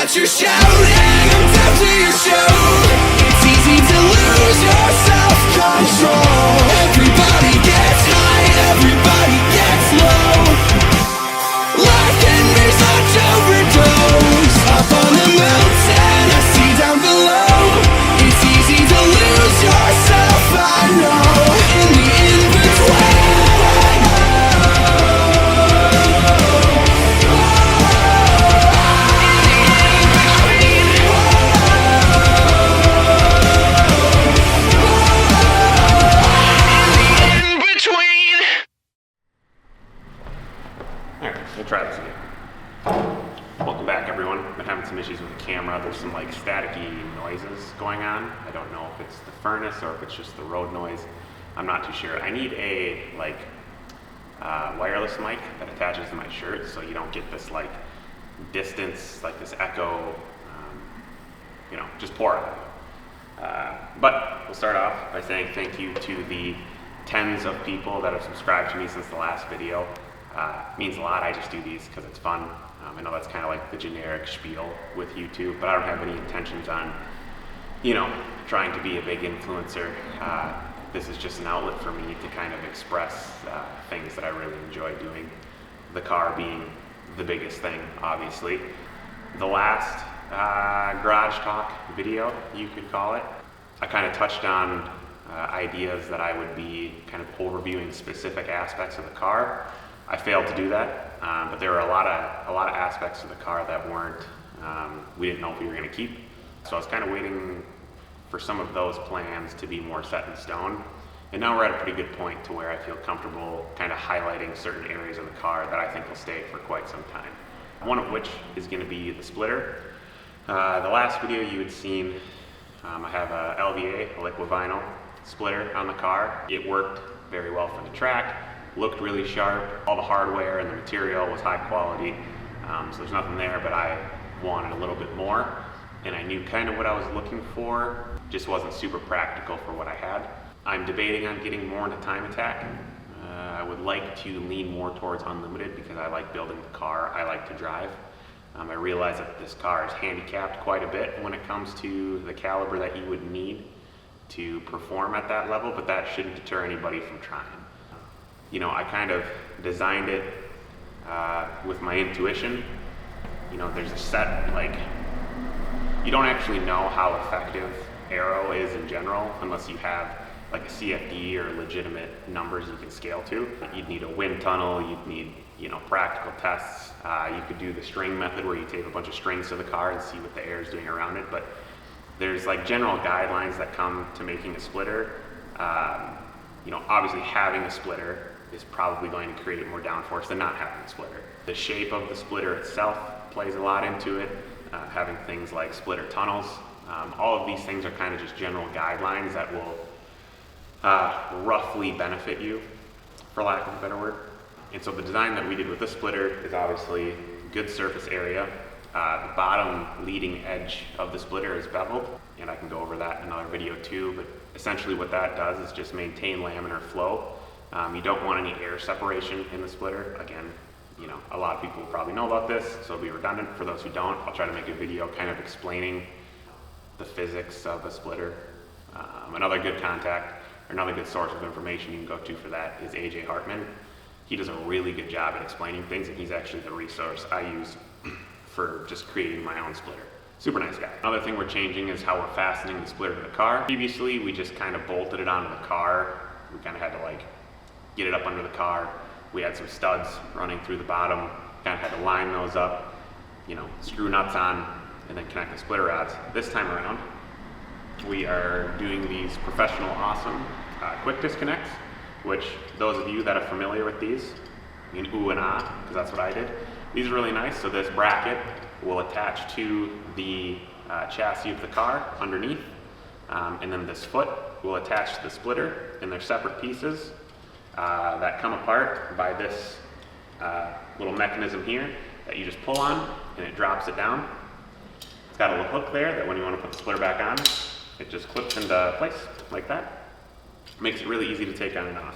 what you're shouting. I'm deaf to your show. It's easy to lose your self-control. Everybody gets high, everybody gets low. Life can be such overdose. Up on the mountain, I see down below. It's easy to lose yourself, I know. In the in-between. Try this again. Welcome back, everyone. I've been having some issues with the camera. There's some like staticky noises going on. I don't know if it's the furnace or if it's just the road noise. I'm not too sure. I need a wireless mic that attaches to my shirt so you don't get this like distance, like this echo, just pour out. But we'll start off by saying thank you to the tens of people that have subscribed to me since the last video. It means a lot. I just do these because it's fun. I know that's kind of like the generic spiel with YouTube, but I don't have any intentions on, trying to be a big influencer. This is just an outlet for me to kind of express things that I really enjoy doing. The car being the biggest thing, obviously. The last garage talk video, you could call it, I kind of touched on ideas that I would be kind of overviewing specific aspects of the car. I failed to do that, but there were a lot of aspects of the car that weren't, we didn't know if we were going to keep. So I was kind of waiting for some of those plans to be more set in stone. And now we're at a pretty good point to where I feel comfortable kind of highlighting certain areas of the car that I think will stay for quite some time. One of which is going to be the splitter. The last video you had seen, I have a LVA, a liquid vinyl splitter on the car. It worked very well for the track. Looked really sharp. All the hardware and the material was high quality. So there's nothing there, but I wanted a little bit more. And I knew kind of what I was looking for, just wasn't super practical for what I had. I'm debating on getting more into time attack. I would like to lean more towards unlimited because I like building the car, I like to drive. I realize that this car is handicapped quite a bit when it comes to the caliber that you would need to perform at that level, but that shouldn't deter anybody from trying. I kind of designed it with my intuition. There's a set, you don't actually know how effective Aero is in general unless you have like a CFD or legitimate numbers you can scale to. You'd need a wind tunnel, you'd need, practical tests. You could do the string method where you tape a bunch of strings to the car and see what the air is doing around it. But there's like general guidelines that come to making a splitter. Obviously having a splitter is probably going to create more downforce than not having a splitter. The shape of the splitter itself plays a lot into it. Having things like splitter tunnels. All of these things are kind of just general guidelines that will roughly benefit you, for lack of a better word. And so the design that we did with this splitter is obviously good surface area. The bottom leading edge of the splitter is beveled, and I can go over that in another video too, but essentially what that does is just maintain laminar flow. You don't want any air separation in the splitter. Again, a lot of people will probably know about this, so it'll be redundant. For those who don't, I'll try to make a video kind of explaining the physics of a splitter. Another good contact, or another good source of information you can go to for that is AJ Hartman. He does a really good job at explaining things, and he's actually the resource I use for just creating my own splitter. Super nice guy. Another thing we're changing is how we're fastening the splitter to the car. Previously, we just kind of bolted it onto the car. We kind of had to get it up under the car. We had some studs running through the bottom, kind of had to line those up, screw nuts on, and then connect the splitter rods. This time around, we are doing these professional awesome quick disconnects, which those of you that are familiar with these, ooh and ah, because that's what I did. These are really nice. So this bracket will attach to the chassis of the car underneath, and then this foot will attach to the splitter, and they're separate pieces that come apart by this little mechanism here that you just pull on, and it drops it down. It's got a little hook there that when you want to put the splitter back on, it just clips into place like that. Makes it really easy to take on and off.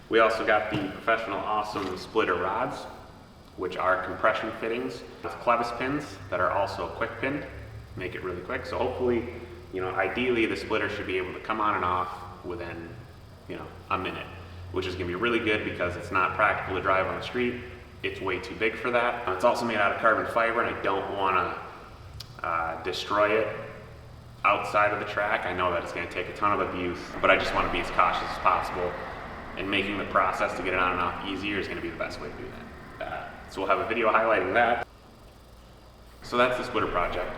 We also got the professional awesome splitter rods. which are compression fittings with clevis pins that are also quick pinned, make it really quick. So hopefully, ideally the splitter should be able to come on and off within, a minute, which is gonna be really good because it's not practical to drive on the street. It's way too big for that. It's also made out of carbon fiber, and I don't wanna destroy it outside of the track. I know that it's gonna take a ton of abuse, but I just wanna be as cautious as possible, and making the process to get it on and off easier is gonna be the best way to do that. So we'll have a video highlighting that. So that's the splitter project.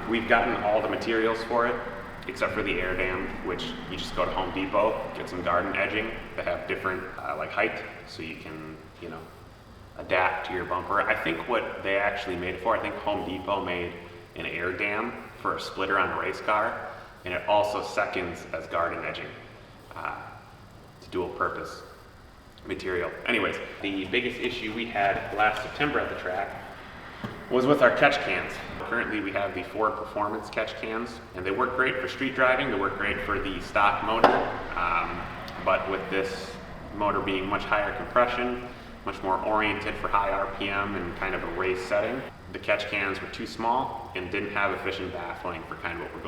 We've gotten all the materials for it, except for the air dam, which you just go to Home Depot, get some garden edging that have different height, so you can, adapt to your bumper. I think what they actually made it for, I think Home Depot made an air dam for a splitter on a race car, and it also seconds as garden edging. It's dual purpose material. Anyways, the biggest issue we had last September at the track was with our catch cans. Currently we have the Ford Performance catch cans, and they work great for street driving, they work great for the stock motor, but with this motor being much higher compression, much more oriented for high RPM and kind of a race setting, the catch cans were too small and didn't have efficient baffling for kind of what we're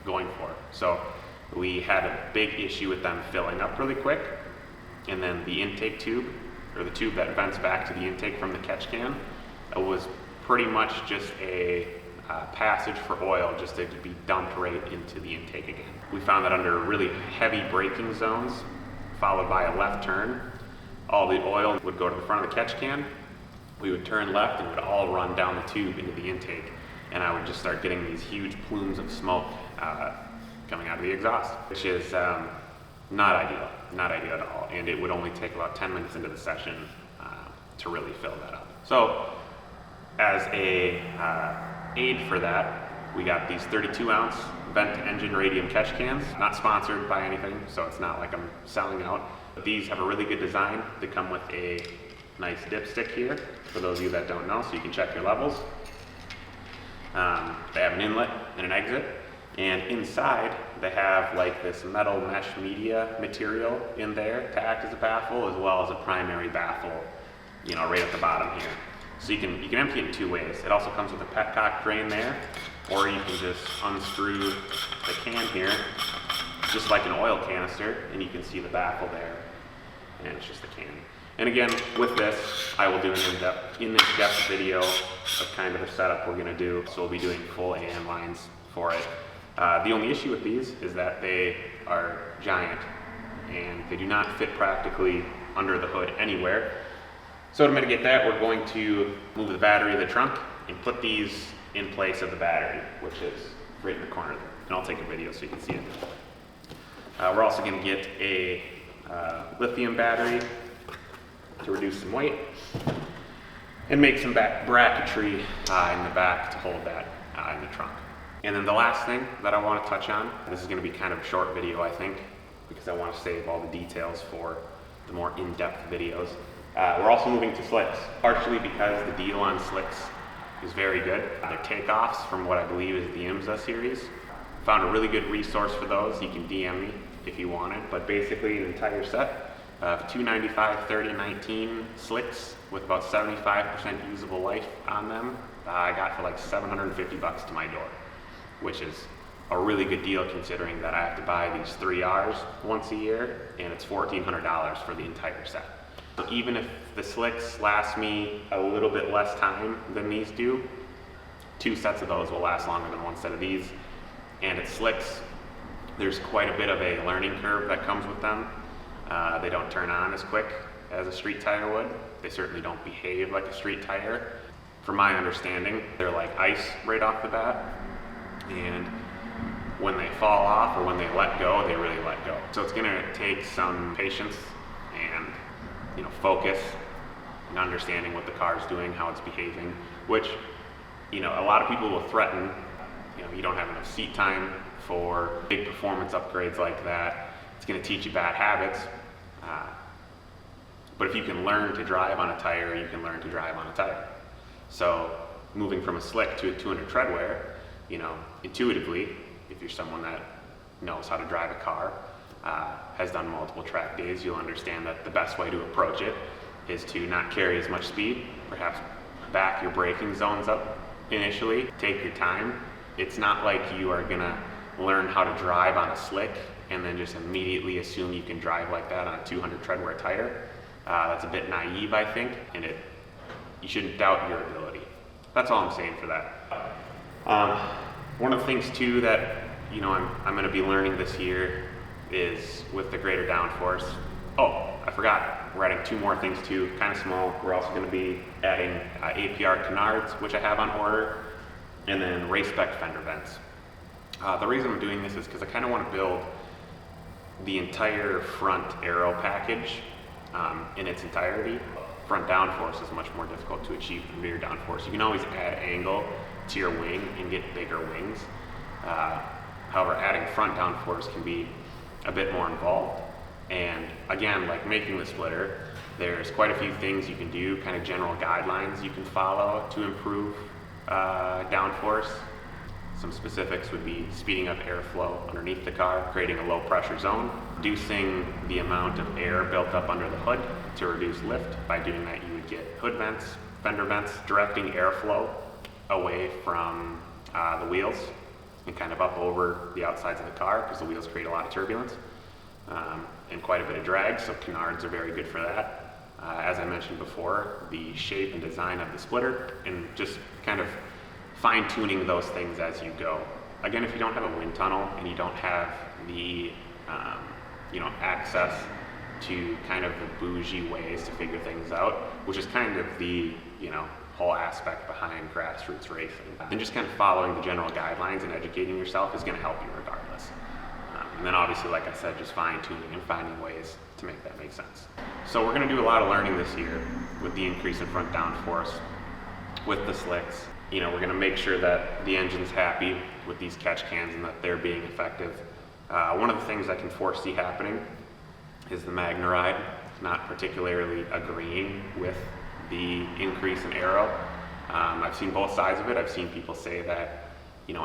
going for. So we had a big issue with them filling up really quick, and then the intake tube, or the tube that vents back to the intake from the catch can, was pretty much just a passage for oil just to be dumped right into the intake again. We found that under really heavy braking zones, followed by a left turn, all the oil would go to the front of the catch can. We would turn left and it would all run down the tube into the intake, and I would just start getting these huge plumes of smoke coming out of the exhaust, which is not ideal at all, and it would only take about 10 minutes into the session to really fill that up. So as a aid for that, we got these 32-ounce vent engine radium catch cans, not sponsored by anything, so it's not like I'm selling out. But these have a really good design. They come with a nice dipstick here, for those of you that don't know, so you can check your levels. They have an inlet and an exit, and inside they have like this metal mesh media material in there to act as a baffle, as well as a primary baffle, right at the bottom here. So you can empty it in two ways. It also comes with a petcock drain there, or you can just unscrew the can here, just like an oil canister, and you can see the baffle there, and it's just a can. And again, with this, I will do an in-depth video of kind of the setup we're gonna do, so we'll be doing full AM lines for it. The only issue with these is that they are giant, and they do not fit practically under the hood anywhere. So to mitigate that, we're going to move the battery of the trunk and put these in place of the battery, which is right in the corner there. And I'll take a video so you can see it. We're also going to get a lithium battery to reduce some weight and make some bracketry in the back to hold that in the trunk. And then the last thing that I want to touch on, this is going to be kind of a short video, I think, because I want to save all the details for the more in-depth videos. We're also moving to slicks, partially because the deal on slicks is very good. They're takeoffs from what I believe is the IMSA series. Found a really good resource for those. You can DM me if you want it, but basically an entire set of 295 3019 slicks with about 75% usable life on them. I got for like $750 to my door, which is a really good deal considering that I have to buy these 3Rs once a year, and it's $1,400 for the entire set. So even if the slicks last me a little bit less time than these do, 2 sets of those will last longer than 1 set of these. And at slicks, there's quite a bit of a learning curve that comes with them. They don't turn on as quick as a street tire would. They certainly don't behave like a street tire. From my understanding, they're like ice right off the bat. And when they fall off or when they let go, they really let go. So it's gonna take some patience and focus and understanding what the car is doing, how it's behaving, which, a lot of people will threaten, you don't have enough seat time for big performance upgrades like that. It's going to teach you bad habits. But if you can learn to drive on a tire, you can learn to drive on a tire. So moving from a slick to a 200 treadwear, intuitively, if you're someone that knows how to drive a car, has done multiple track days, you'll understand that the best way to approach it is to not carry as much speed, perhaps back your braking zones up initially, take your time. It's not like you are gonna learn how to drive on a slick and then just immediately assume you can drive like that on a 200 treadwear tire. That's a bit naive, I think, and you shouldn't doubt your ability. That's all I'm saying for that. One of the things too that I'm going to be learning this year is with the greater downforce. Oh, I forgot. We're adding 2 more things too, kind of small. We're also going to be adding APR canards, which I have on order, and then race spec fender vents. The reason I'm doing this is because I kind of want to build the entire front Aero package in its entirety. Front downforce is much more difficult to achieve than rear downforce. You can always add angle to your wing and get bigger wings. However, adding front downforce can be a bit more involved. And again, like making the splitter, there's quite a few things you can do, kind of general guidelines you can follow to improve downforce. Some specifics would be speeding up airflow underneath the car, creating a low pressure zone, reducing the amount of air built up under the hood to reduce lift. By doing that, you would get hood vents, fender vents, directing airflow away from the wheels and kind of up over the outsides of the car, because the wheels create a lot of turbulence and quite a bit of drag, so canards are very good for that. As I mentioned before, the shape and design of the splitter, and just kind of fine-tuning those things as you go. Again, if you don't have a wind tunnel and you don't have the access to kind of the bougie ways to figure things out, which is kind of the whole aspect behind grassroots racing, then just kind of following the general guidelines and educating yourself is going to help you regardless. And then obviously, like I said, just fine-tuning and finding ways to make that make sense. So we're going to do a lot of learning this year with the increase in front downforce, with the slicks. We're going to make sure that the engine's happy with these catch cans and that they're being effective. One of the things I can foresee happening is the MagneRide not particularly agreeing with the increase in Aero. I've seen both sides of it. I've seen people say that,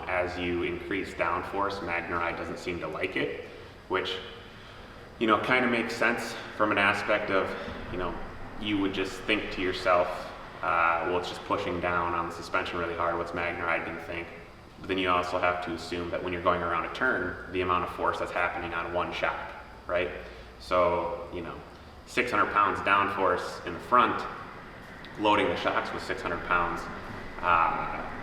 as you increase downforce, MagneRide doesn't seem to like it, which, kind of makes sense from an aspect of, you would just think to yourself, well, it's just pushing down on the suspension really hard. What's MagneRide going to think? But then you also have to assume that when you're going around a turn, the amount of force that's happening on one shock, right? So, 600 pounds downforce in the front, loading the shocks with 600 pounds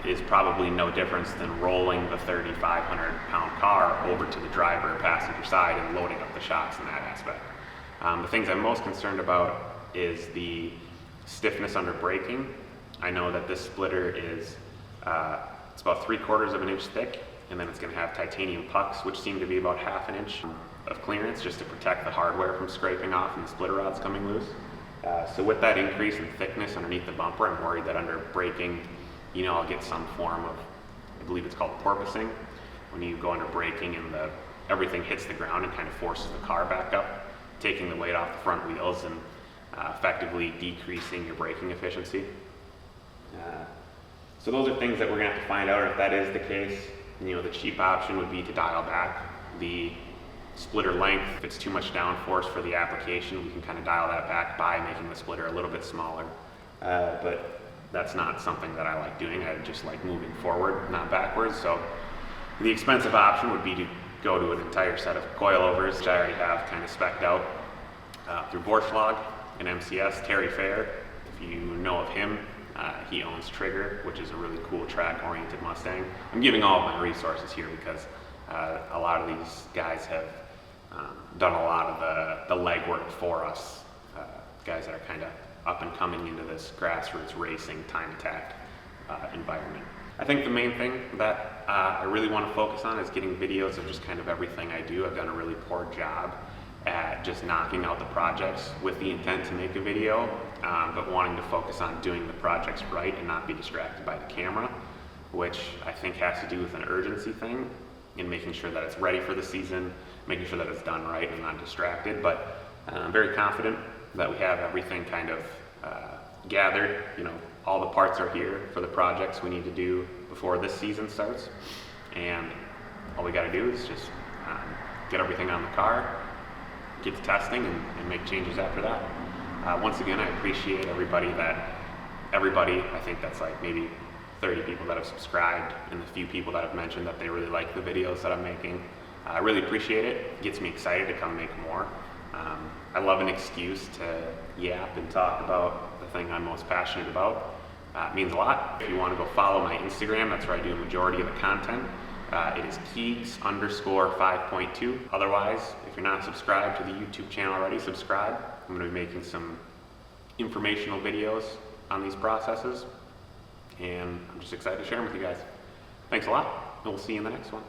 is probably no difference than rolling the 3,500 pound car over to the driver or passenger side and loading up the shocks in that aspect. The things I'm most concerned about is the stiffness under braking. I know that this splitter is it's about 3/4 of an inch thick, and then it's going to have titanium pucks, which seem to be about 1/2 inch of clearance, just to protect the hardware from scraping off and the splitter rods coming loose. So with that increase in thickness underneath the bumper, I'm worried that under braking, I'll get some form of, I believe it's called porpoising, when you go under braking and everything hits the ground and kind of forces the car back up, taking the weight off the front wheels and effectively decreasing your braking efficiency. So those are things that we're going to have to find out. If that is the case, the cheap option would be to dial back the splitter length. If it's too much downforce for the application, we can kind of dial that back by making the splitter a little bit smaller. But that's not something that I like doing. I just like moving forward, not backwards. So the expensive option would be to go to an entire set of coilovers, which I already have kind of spec'd out through Borschlag and MCS. Terry Fair, if you know of him, he owns Trigger, which is a really cool track-oriented Mustang. I'm giving all of my resources here because a lot of these guys have done a lot of the legwork for us, guys that are kind of up and coming into this grassroots racing time attack environment. I think the main thing that I really want to focus on is getting videos of just kind of everything I do. I've done a really poor job at just knocking out the projects with the intent to make a video, but wanting to focus on doing the projects right and not be distracted by the camera, which I think has to do with an urgency thing in making sure that it's ready for the season, making sure that it's done right and not distracted. But I'm very confident that we have everything kind of gathered. All the parts are here for the projects we need to do before this season starts, and all we got to do is just get everything on the car, get to testing, and make changes after that. Once again, I appreciate everybody, I think that's like maybe 30 people that have subscribed and the few people that have mentioned that they really like the videos that I'm making. I really appreciate it. It gets me excited to come make more. I love an excuse to yap and talk about the thing I'm most passionate about. It means a lot. If you want to go follow my Instagram, that's where I do a majority of the content. It is Keegs_5.2. Otherwise, if you're not subscribed to the YouTube channel already, subscribe. I'm going to be making some informational videos on these processes, and I'm just excited to share them with you guys. Thanks a lot, and we'll see you in the next one.